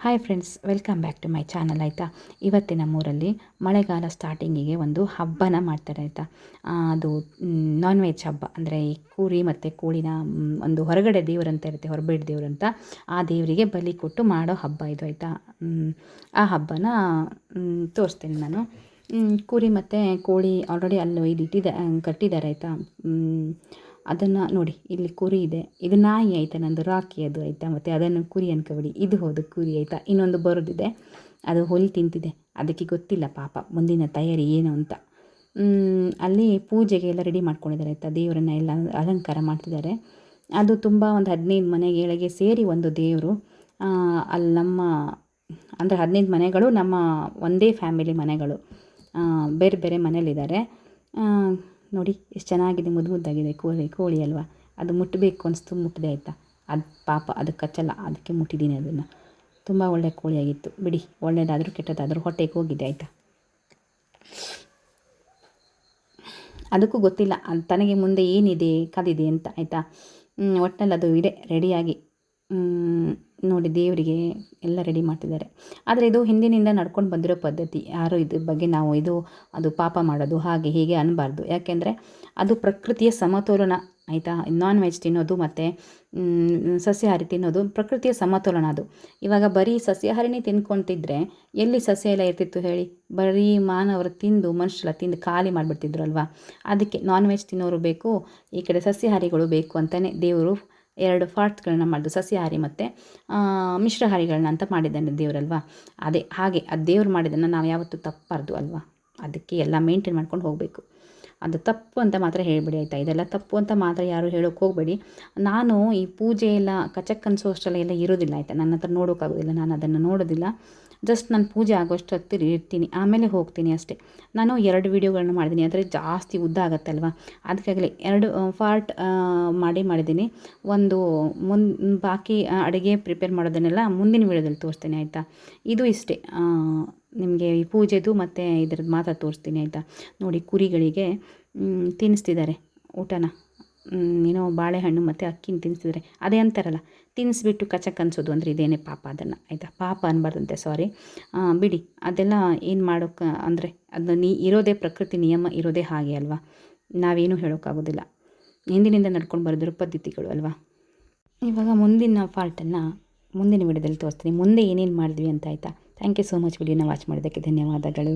Hi friends, welcome back to my channel. ಆಯಿತಾ, ಇವತ್ತಿನ ನಮ್ಮೂರಲ್ಲಿ ಮಳೆಗಾಲ ಸ್ಟಾರ್ಟಿಂಗಿಗೆ ಒಂದು ಹಬ್ಬನ ಮಾಡ್ತಾರೆ. ಆಯಿತಾ, ಅದು ನಾನ್ ವೆಜ್ ಹಬ್ಬ. ಅಂದರೆ ಈ ಕುರಿ ಮತ್ತು ಕೋಳಿನ ಒಂದು ಹೊರಗಡೆ ದೇವರಂತ ಇರುತ್ತೆ, ಹೊರಬೇಡ ದೇವರಂತ, ಆ ದೇವರಿಗೆ ಬಲಿ ಕೊಟ್ಟು ಮಾಡೋ ಹಬ್ಬ ಇದು. ಆಯಿತಾ, ಆ ಹಬ್ಬನ ತೋರಿಸ್ತೀನಿ ನಾನು. ಕುರಿ ಮತ್ತು ಕೋಳಿ ಆಲ್ರೆಡಿ ಅಲ್ಲಿ ಕಟ್ಟಿದ್ದಾರೆ. ಆಯಿತಾ, ಅದನ್ನು ನೋಡಿ, ಇಲ್ಲಿ ಕುರಿ ಇದೆ, ಇದು ನಾಯಿ. ಆಯಿತಾ, ನಂದು ರಾಕಿ ಅದು. ಆಯಿತಾ, ಮತ್ತು ಅದನ್ನು ಕುರಿ ಅನ್ಕೊಬೇಡಿ, ಇದು ಹೌದು ಕುರಿ. ಆಯಿತಾ, ಇನ್ನೊಂದು ಬರೋದಿದೆ, ಅದು ಹುಲ್ಲು ತಿಂತಿದೆ, ಅದಕ್ಕೆ ಗೊತ್ತಿಲ್ಲ ಪಾಪ ಮುಂದಿನ ತಯಾರಿ ಏನು ಅಂತ. ಅಲ್ಲಿ ಪೂಜೆಗೆ ಎಲ್ಲ ರೆಡಿ ಮಾಡ್ಕೊಂಡಿದ್ದಾರೆ. ಆಯಿತಾ, ದೇವರನ್ನ ಎಲ್ಲ ಅಲಂಕಾರ ಮಾಡ್ತಿದ್ದಾರೆ. ಅದು ತುಂಬ ಒಂದು 15 ಮನೆಗಳಿಗೆ ಸೇರಿ ಒಂದು ದೇವರು. ಅಲ್ಲಿ ನಮ್ಮ ಅಂದರೆ 15 ಮನೆಗಳು ನಮ್ಮ ಒಂದೇ ಫ್ಯಾಮಿಲಿ ಮನೆಗಳು, ಬೇರೆ ಬೇರೆ ಮನೇಲಿದ್ದಾರೆ. ನೋಡಿ ಎಷ್ಟು ಚೆನ್ನಾಗಿದೆ, ಮುದ್ದಾಗಿದೆ ಕೋಳಿ ಅಲ್ವಾ. ಅದು ಮುಟ್ಟಬೇಕು ಅನಿಸ್ತು, ಮುಟ್ಟಿದೆ. ಆಯಿತಾ, ಅದು ಪಾಪ ಅದಕ್ಕೆ ಕಚ್ಚಲ್ಲ, ಅದಕ್ಕೆ ಮುಟ್ಟಿದ್ದೀನಿ ಅದನ್ನು. ತುಂಬ ಒಳ್ಳೆ ಕೋಳಿಯಾಗಿತ್ತು ಬಿಡಿ, ಒಳ್ಳೆಯದಾದರೂ ಕೆಟ್ಟದಾದರೂ ಹೊಟ್ಟೆಗೆ ಹೋಗಿದೆ. ಆಯಿತಾ, ಅದಕ್ಕೂ ಗೊತ್ತಿಲ್ಲ ತನಗೆ ಮುಂದೆ ಏನಿದೆ ಕಾದಿದೆ ಅಂತ. ಆಯಿತಾ, ಒಟ್ಟಿನಲ್ಲಿ ಅದು ಇದೆ ರೆಡಿಯಾಗಿ. ನೋಡಿ, ದೇವರಿಗೆ ಎಲ್ಲ ರೆಡಿ ಮಾಡ್ತಿದ್ದಾರೆ. ಆದರೆ ಇದು ಹಿಂದಿನಿಂದ ನಡ್ಕೊಂಡು ಬಂದಿರೋ ಪದ್ಧತಿ. ಯಾರು ಇದ್ರ ಬಗ್ಗೆ ಅದು ಪಾಪ ಮಾಡೋದು ಹಾಗೆ ಹೀಗೆ ಅನ್ನಬಾರ್ದು. ಯಾಕೆಂದರೆ ಅದು ಪ್ರಕೃತಿಯ ಸಮತೋಲನ. ಆಯಿತಾ, ನಾನ್ ವೆಜ್ ತಿನ್ನೋದು ಮತ್ತು ಸಸ್ಯಾಹಾರಿ ತಿನ್ನೋದು ಪ್ರಕೃತಿಯ ಸಮತೋಲನ. ಅದು ಇವಾಗ ಬರೀ ಸಸ್ಯಾಹಾರಿನೇ ತಿನ್ಕೊತಿದ್ರೆ ಎಲ್ಲಿ ಸಸ್ಯ ಎಲ್ಲ ಇರ್ತಿತ್ತು ಹೇಳಿ. ಬರೀ ಮಾನವರು ತಿಂದು, ಮನುಷ್ಯರೆಲ್ಲ ತಿಂದು ಖಾಲಿ ಮಾಡಿಬಿಡ್ತಿದ್ರು ಅಲ್ವಾ. ಅದಕ್ಕೆ ನಾನ್ ವೆಜ್ ತಿನ್ನೋರು ಬೇಕು, ಈ ಕಡೆ ಸಸ್ಯಾಹಾರಿಗಳು ಬೇಕು ಅಂತಲೇ ದೇವರು 2 ಪಾರ್ಟ್ಸ್ಗಳನ್ನ ಮಾಡಿದ್ರು, ಸಸ್ಯಾಹಾರಿ ಮತ್ತು ಮಿಶ್ರಹಾರಿಗಳನ್ನ ಅಂತ ಮಾಡಿದ್ದಾನೆ ದೇವರಲ್ವಾ. ಹಾಗೆ ಅದು ದೇವ್ರು ಮಾಡಿದ್ದನ್ನು ನಾವು ಯಾವತ್ತೂ ತಪ್ಪಬಾರ್ದು ಅಲ್ವಾ. ಅದಕ್ಕೆ ಎಲ್ಲ ಮೇಂಟೈನ್ ಮಾಡ್ಕೊಂಡು ಹೋಗಬೇಕು. ಅದು ತಪ್ಪು ಅಂತ ಮಾತ್ರ ಹೇಳಿಬಿಡಿ. ಆಯಿತಾ, ಇದೆಲ್ಲ ತಪ್ಪು ಅಂತ ಮಾತ್ರ ಯಾರು ಹೇಳೋಕ್ಕೆ ಹೋಗಬೇಡಿ. ನಾನು ಈ ಪೂಜೆ ಎಲ್ಲ ಕಚಕ್ ಅನ್ಸೋ ಅಷ್ಟೆಲ್ಲ ಇರೋದಿಲ್ಲ. ಆಯಿತಾ, ನನ್ನ ಹತ್ರ ನೋಡೋಕ್ಕಾಗೋದಿಲ್ಲ, ನಾನು ಅದನ್ನು ನೋಡೋದಿಲ್ಲ. ಜಸ್ಟ್ ನಾನು ಪೂಜೆ ಆಗೋಷ್ಟು ಹತ್ತಿರ ಇರ್ತೀನಿ, ಆಮೇಲೆ ಹೋಗ್ತೀನಿ ಅಷ್ಟೇ. ನಾನು 2 ವೀಡಿಯೋಗಳನ್ನ ಮಾಡಿದ್ದೀನಿ, ಆದರೆ ಜಾಸ್ತಿ ಉದ್ದ ಆಗುತ್ತಲ್ವ, ಅದಕ್ಕಾಗಲಿ 2 ಪಾರ್ಟ್ ಮಾಡಿದ್ದೀನಿ. ಒಂದು ಬಾಕಿ ಅಡುಗೆ ಪ್ರಿಪೇರ್ ಮಾಡೋದನ್ನೆಲ್ಲ ಮುಂದಿನ ವೀಡಿಯೋದಲ್ಲಿ ತೋರಿಸ್ತೀನಿ. ಆಯಿತಾ, ಇದು ಇಷ್ಟೇ, ನಿಮಗೆ ಈ ಪೂಜೆದು ಮತ್ತು ಇದ್ರದ್ದು ಮಾತ್ರ ತೋರಿಸ್ತೀನಿ. ಆಯಿತಾ, ನೋಡಿ, ಕುರಿಗಳಿಗೆ ತಿನ್ನಿಸ್ತಿದ್ದಾರೆ ಊಟನ. ಏನೋ ಬಾಳೆಹಣ್ಣು ಮತ್ತು ಅಕ್ಕಿನ ತಿನ್ನಿಸ್ತಿದ್ದಾರೆ. ಅದೇ ಅಂತಾರಲ್ಲ, ತಿನ್ನಿಸ್ಬಿಟ್ಟು ಕಚಕ್ ಅನ್ಸೋದು ಅಂದರೆ ಇದೇನೇ ಪಾಪ ಅದನ್ನು. ಆಯಿತಾ, ಪಾಪ ಅನ್ಬಾರ್ದಂತೆ, ಸಾರಿ ಬಿಡಿ. ಅದೆಲ್ಲ ಏನು ಮಾಡೋಕ್ಕೆ ಅಂದರೆ ಅದನ್ನು ಇರೋದೇ ಪ್ರಕೃತಿ ನಿಯಮ, ಇರೋದೇ ಹಾಗೆ ಅಲ್ವಾ. ನಾವೇನೂ ಹೇಳೋಕ್ಕಾಗೋದಿಲ್ಲ, ಹಿಂದಿನಿಂದ ನಡ್ಕೊಂಡು ಬರೋದ್ರ ಪದ್ಧತಿಗಳು ಅಲ್ವಾ. ಇವಾಗ ಮುಂದಿನ ಪಾರ್ಟನ್ನು ಮುಂದಿನ ವಿಡಿಯೋದಲ್ಲಿ ತೋರಿಸ್ತೀನಿ, ಮುಂದೆ ಏನೇನು ಮಾಡಿದ್ವಿ ಅಂತ. ಆಯಿತಾ, ಥ್ಯಾಂಕ್ ಯು ಸೋ ಮಚ್. ವಿಡಿಯೋನ ವಾಚ್ ಮಾಡೋದಕ್ಕೆ ಧನ್ಯವಾದಗಳು.